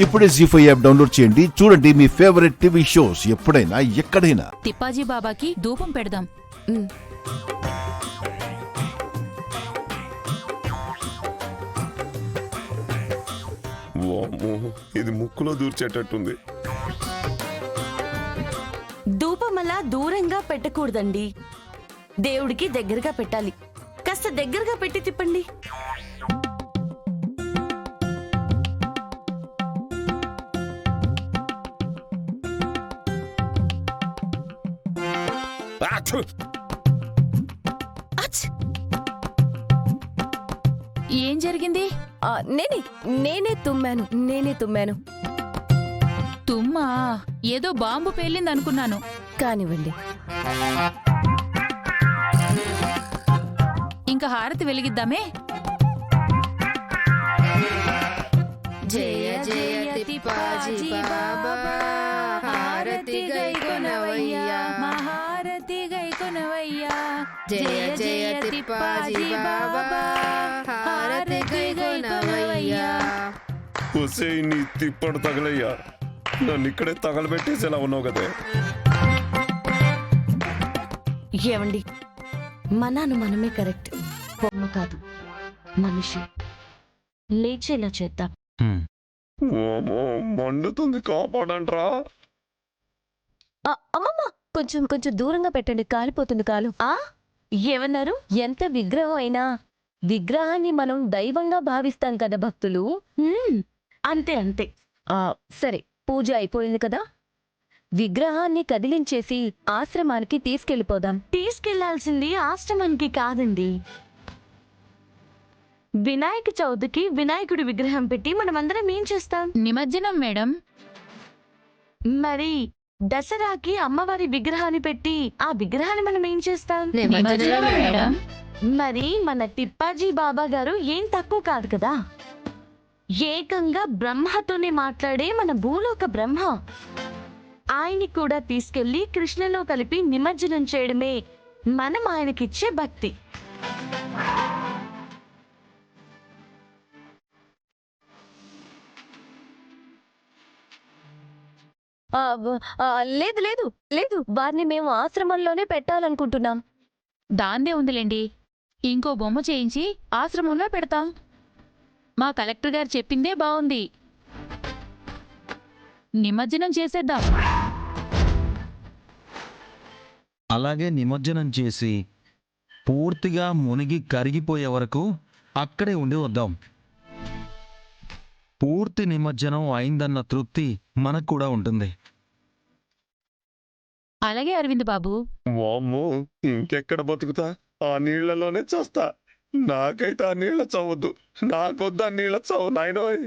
ఇప్పుడే జీ5 app download చేయండి. చూడండి మీ ఫేవరెట్ టీవీ షోస్ ఎప్పుడైనా ఎక్కడైనా. తిప్పాజీ బాబాకి ధూపం పెడదాం. ఇది ముక్కులో దూర్చేటట్టుంది. ధూపం అలా దూరంగా పెట్టకూడదండి, దేవుడికి దగ్గరగా పెట్టాలి. కాస్త దగ్గరగా పెట్టి తిప్పండి. ఏం జరిగింది? నేనే తుమ్మాను. తుమ్మా? ఏదో బాంబు పేలింది అనుకున్నాను. కానివ్వండి. ఇంకా హారతి వెలిగిద్దామే. జయ జయ తిప్పాజీ బాబా, హారతి గైకొనవయ్యా, మహారతి గైకొనవయ్యా. జయ జయ తిప్పాజీ బాబా, హారతి గైకొనవయ్యా. ఒసే నీ తిప్పడు తగలయ్యా, నన్ను ఇక్కడే తగలబెట్టేసేలా ఉన్నావు కదా. ఏమండి, మనాను మనమే కరెక్ట్, బొమ్మ కాదు మనిషి. లేచేలా చేద్దాం. మండుతుంది, కాపాడంట్రా. అమ్మమ్మ, కొంచెం దూరంగా పెట్టండి, కాలిపోతుంది కాలు. ఏమన్నారు? ఎంత విగ్రహం అయినా విగ్రహాన్ని మనం దైవంగా భావిస్తాం కదా భక్తులు. అంతే. సరే, పూజ అయిపోయింది కదా, విగ్రహాన్ని కదిలించేసి ఆశ్రమానికి తీసుకెళ్ళిపోదాం. తీసుకెళ్లాల్సింది ఆశ్రమానికి కాదండి, వినాయక చవితికి వినాయకుడి విగ్రహం పెట్టి మనమందరం ఏం చేస్తాం? నిమజ్జనం మేడం. మరి దసరాకి అమ్మవారి విగ్రహాన్ని పెట్టి ఆ విగ్రహాన్ని మనం ఏం చేస్తాం? నిమజ్జనం మేడం. మరి మన తిప్పాజీ బాబా గారు ఏం తక్కువ కాదు కదా, ఏకంగా బ్రహ్మతోనే మాట్లాడే మన భూలోక బ్రహ్మ. ఆయన్ని కూడా తీసుకెళ్లి కృష్ణలో కలిపి నిమజ్జనం చేయడమే మనం ఆయనకిచ్చే భక్తి. లేదు, వారిని మేము ఆశ్రమంలోనే పెట్టాలనుకుంటున్నాం. దాందే ఉందిలేండి, ఇంకో బొమ్మ చేయించి ఆశ్రమంలో పెడతాం. మా కలెక్టర్ గారు చెప్పిందే బాగుంది, నిమజ్జనం చేసేద్దాం. అలాగే నిమజ్జనం చేసి పూర్తిగా మునిగి కరిగిపోయే వరకు అక్కడే ఉండి వద్దాం. పూర్తి నిమజ్జనం అయిందన్న తృప్తి మనకు కూడా ఉంటుంది. అలాగే అరవింద్ బాబు. వామ్మో, ఇంకెక్కడ బతుకుతా? ఆ నీళ్లలోనే చేస్తా. నాకైతే ఆ నీళ్ల చవద్దు, నాకొద్దు ఆ నీళ్ల చవు నాయనోయ్.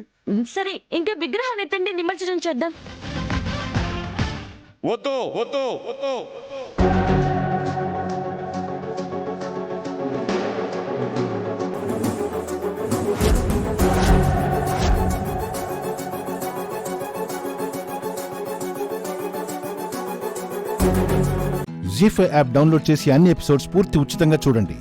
సరే, ఇంకా విగ్రహాన్ని ఎత్తండి, నిమజ్జనం చేద్దాం. వద్దు. జీ5 యాప్ డౌన్లోడ్ చేసి అన్ని ఎపిసోడ్స్ పూర్తి ఉచితంగా చూడండి.